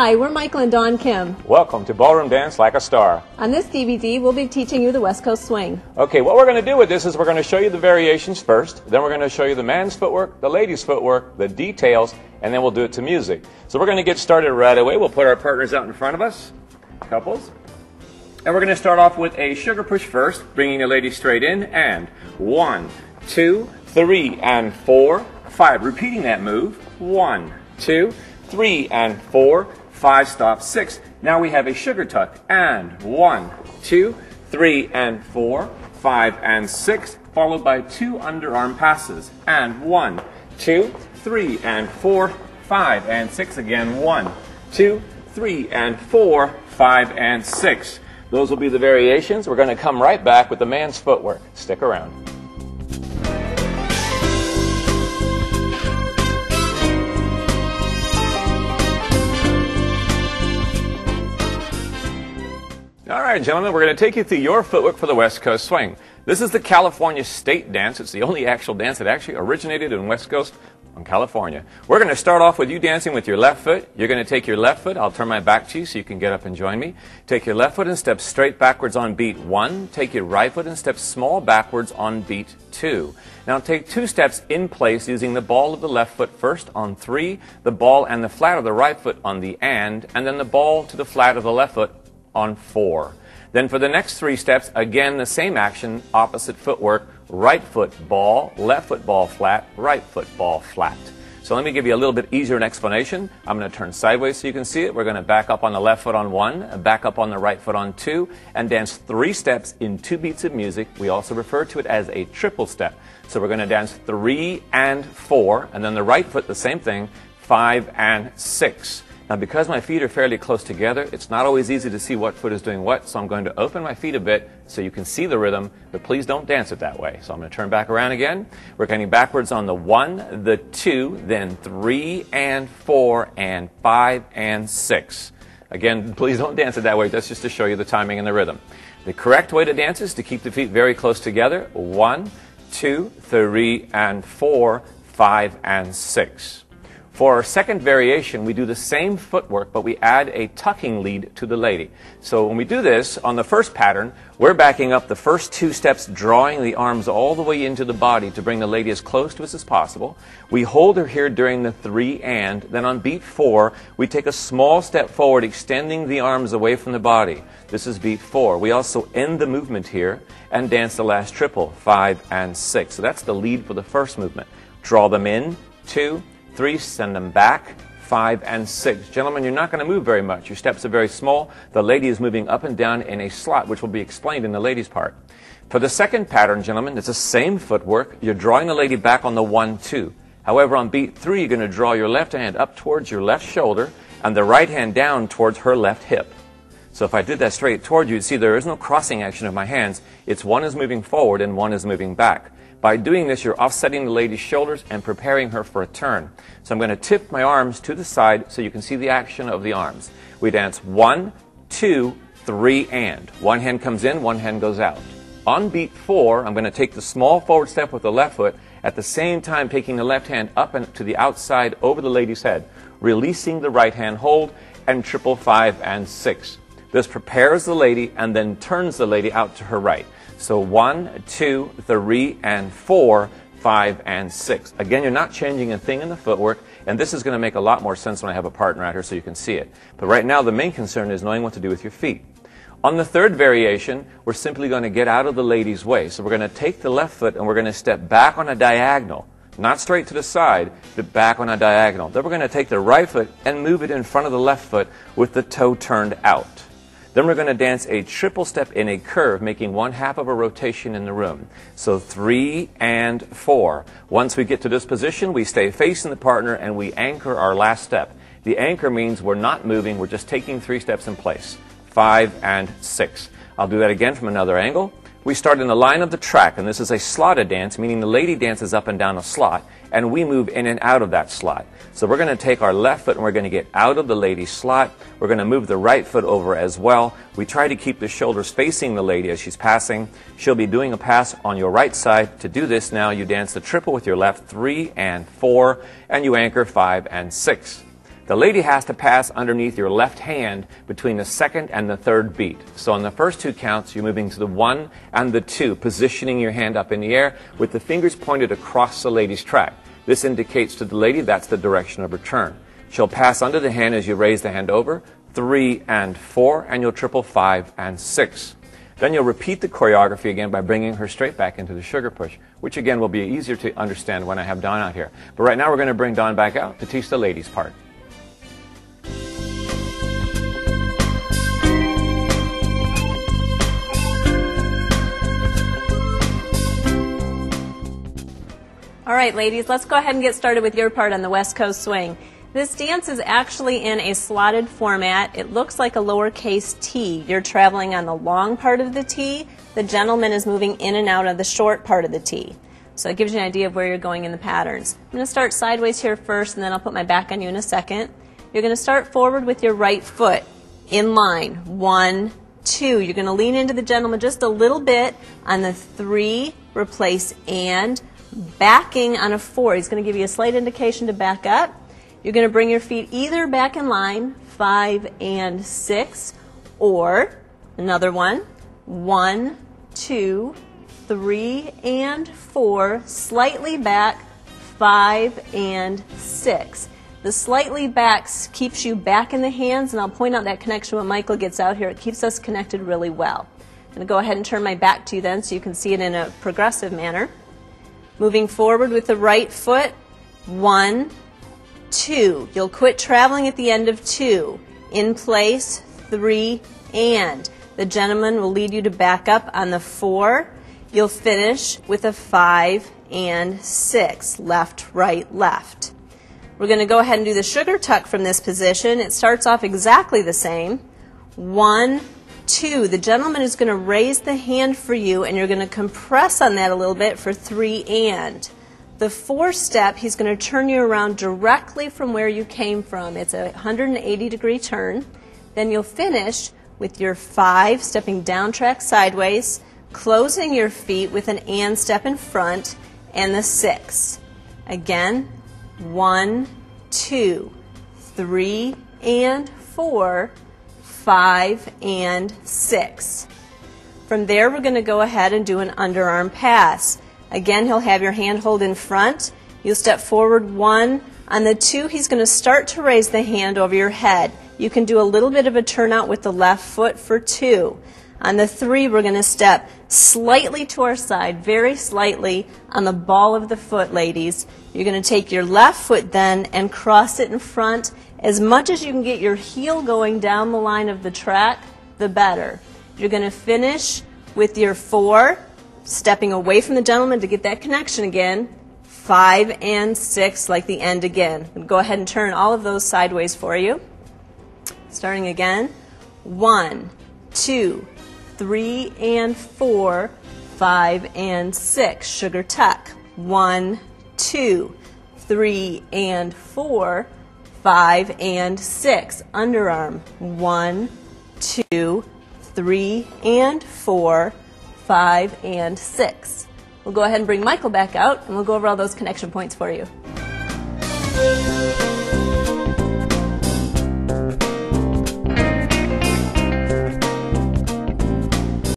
Hi, we're Michael and Dawne Kiehm. Welcome to Ballroom Dance Like a Star. On this DVD, we'll be teaching you the West Coast Swing. Okay, what we're going to do with this is we're going to show you the variations first, then we're going to show you the man's footwork, the lady's footwork, the details, and then we'll do it to music. So we're going to get started right away. We'll put our partners out in front of us, couples. And we're going to start off with a sugar push first, bringing the lady straight in, and 1, 2, 3, and 4, 5. Repeating that move, 1, 2, 3, and 4, 5, stop, 6. Now we have a sugar tuck, and 1, 2, 3, and 4, 5, and 6, followed by 2 underarm passes, and 1, 2, 3, and 4, 5, and 6 again, 1, 2, 3, and 4, 5, and 6. Those will be the variations. We're going to come right back with the man's footwork. Stick around. All right, gentlemen, we're going to take you through your footwork for the West Coast Swing. This is the California state dance. It's the only actual dance that actually originated in West Coast on California. We're going to start off with you dancing with your left foot. You're going to take your left foot. I'll turn my back to you so you can get up and join me. Take your left foot and step straight backwards on beat 1. Take your right foot and step small backwards on beat 2. Now take 2 steps in place using the ball of the left foot first on 3, the ball and the flat of the right foot on the and then the ball to the flat of the left foot on 4. Then for the next 3 steps, again the same action, opposite footwork, right foot ball, left foot ball flat, right foot ball flat. So let me give you a little bit easier an explanation. I'm going to turn sideways so you can see it. We're going to back up on the left foot on 1, back up on the right foot on 2, and dance 3 steps in 2 beats of music. We also refer to it as a triple step. So we're going to dance 3 and 4, and then the right foot the same thing, 5 and 6. Now, because my feet are fairly close together, it's not always easy to see what foot is doing what, so I'm going to open my feet a bit so you can see the rhythm, but please don't dance it that way. So I'm going to turn back around again. We're getting backwards on the 1, the 2, then 3 and 4 and 5 and 6. Again, please don't dance it that way. That's just to show you the timing and the rhythm. The correct way to dance is to keep the feet very close together. 1, 2, 3, and 4, 5, and 6. For our second variation, we do the same footwork, but we add a tucking lead to the lady. So when we do this, on the first pattern, we're backing up the first 2 steps, drawing the arms all the way into the body to bring the lady as close to us as possible. We hold her here during the 3 and, then on beat 4, we take a small step forward, extending the arms away from the body. This is beat 4. We also end the movement here and dance the last triple, 5 and 6. So that's the lead for the first movement. Draw them in, 2, 3, send them back, 5 and 6. Gentlemen, you're not going to move very much. Your steps are very small. The lady is moving up and down in a slot, which will be explained in the ladies' part. For the second pattern, gentlemen, it's the same footwork. You're drawing the lady back on the 1, 2. However, on beat 3, you're going to draw your left hand up towards your left shoulder and the right hand down towards her left hip. So if I did that straight toward you, you'd see there is no crossing action of my hands. It's one is moving forward and one is moving back. By doing this, you're offsetting the lady's shoulders and preparing her for a turn. So I'm going to tip my arms to the side so you can see the action of the arms. We dance 1, 2, 3, and. One hand comes in, one hand goes out. On beat 4, I'm going to take the small forward step with the left foot, at the same time taking the left hand up and to the outside over the lady's head, releasing the right hand hold, and triple 5 and 6. This prepares the lady and then turns the lady out to her right. So 1, 2, 3, and 4, 5, and 6. Again, you're not changing a thing in the footwork, and this is going to make a lot more sense when I have a partner out here so you can see it. But right now, the main concern is knowing what to do with your feet. On the third variation, we're simply going to get out of the lady's way. So we're going to take the left foot and we're going to step back on a diagonal. Not straight to the side, but back on a diagonal. Then we're going to take the right foot and move it in front of the left foot with the toe turned out. Then we're going to dance a triple step in a curve, making 1/2 of a rotation in the room. So 3 and 4. Once we get to this position, we stay facing the partner and we anchor our last step. The anchor means we're not moving, we're just taking 3 steps in place. 5 and 6. I'll do that again from another angle. We start in the line of the track, and this is a slotted dance, meaning the lady dances up and down a slot, and we move in and out of that slot. So we're going to take our left foot and we're going to get out of the lady's slot. We're going to move the right foot over as well. We try to keep the shoulders facing the lady as she's passing. She'll be doing a pass on your right side. To do this now, you dance the triple with your left, 3 and 4, and you anchor 5 and 6. The lady has to pass underneath your left hand between the second and the third beat. So on the first 2 counts, you're moving to the 1 and the 2, positioning your hand up in the air with the fingers pointed across the lady's track. This indicates to the lady that's the direction of her turn. She'll pass under the hand as you raise the hand over, 3 and 4, and you'll triple 5 and 6. Then you'll repeat the choreography again by bringing her straight back into the sugar push, which again will be easier to understand when I have Dawne out here. But right now we're going to bring Dawne back out to teach the ladies' part. All right, ladies, let's go ahead and get started with your part on the West Coast Swing. This dance is actually in a slotted format. It looks like a lowercase T. You're traveling on the long part of the T. The gentleman is moving in and out of the short part of the T. So it gives you an idea of where you're going in the patterns. I'm going to start sideways here first, and then I'll put my back on you in a second. You're going to start forward with your right foot in line. 1, 2. You're going to lean into the gentleman just a little bit. On the 3, replace and. Backing on a 4. He's going to give you a slight indication to back up. You're going to bring your feet either back in line, 5 and 6, or another one, 1, 2, 3, and 4, slightly back, 5 and 6. The slightly back keeps you back in the hands, and I'll point out that connection when Michael gets out here. It keeps us connected really well. I'm going to go ahead and turn my back to you then so you can see it in a progressive manner. Moving forward with the right foot, 1, 2. You'll quit traveling at the end of 2. In place, 3, and. The gentleman will lead you to back up on the 4. You'll finish with a 5 and 6. Left, right, left. We're going to go ahead and do the sugar tuck from this position. It starts off exactly the same. 1, 2. The gentleman is going to raise the hand for you, and you're going to compress on that a little bit for 3 and. The 4 step, he's going to turn you around directly from where you came from. It's a 180-degree turn. Then you'll finish with your 5, stepping down track sideways, closing your feet with an and step in front, and the 6. Again, 1, 2, 3, and 4, 5, and 6. From there, we're going to go ahead and do an underarm pass. Again, he'll have your hand hold in front. You'll step forward 1. On the 2, he's going to start to raise the hand over your head. You can do a little bit of a turnout with the left foot for 2. On the 3, we're going to step slightly to our side, very slightly, on the ball of the foot, ladies. You're going to take your left foot then and cross it in front. As much as you can get your heel going down the line of the track, the better. You're going to finish with your 4, stepping away from the gentleman to get that connection again, 5 and 6 like the end again. Go ahead and turn all of those sideways for you. Starting again, 1, 2, 3, and 4, 5, and 6. Sugar tuck. 1, 2, 3, and 4, 5, and 6. Underarm. 1, 2, 3, and 4, 5, and 6. We'll go ahead and bring Michael back out, and we'll go over all those connection points for you.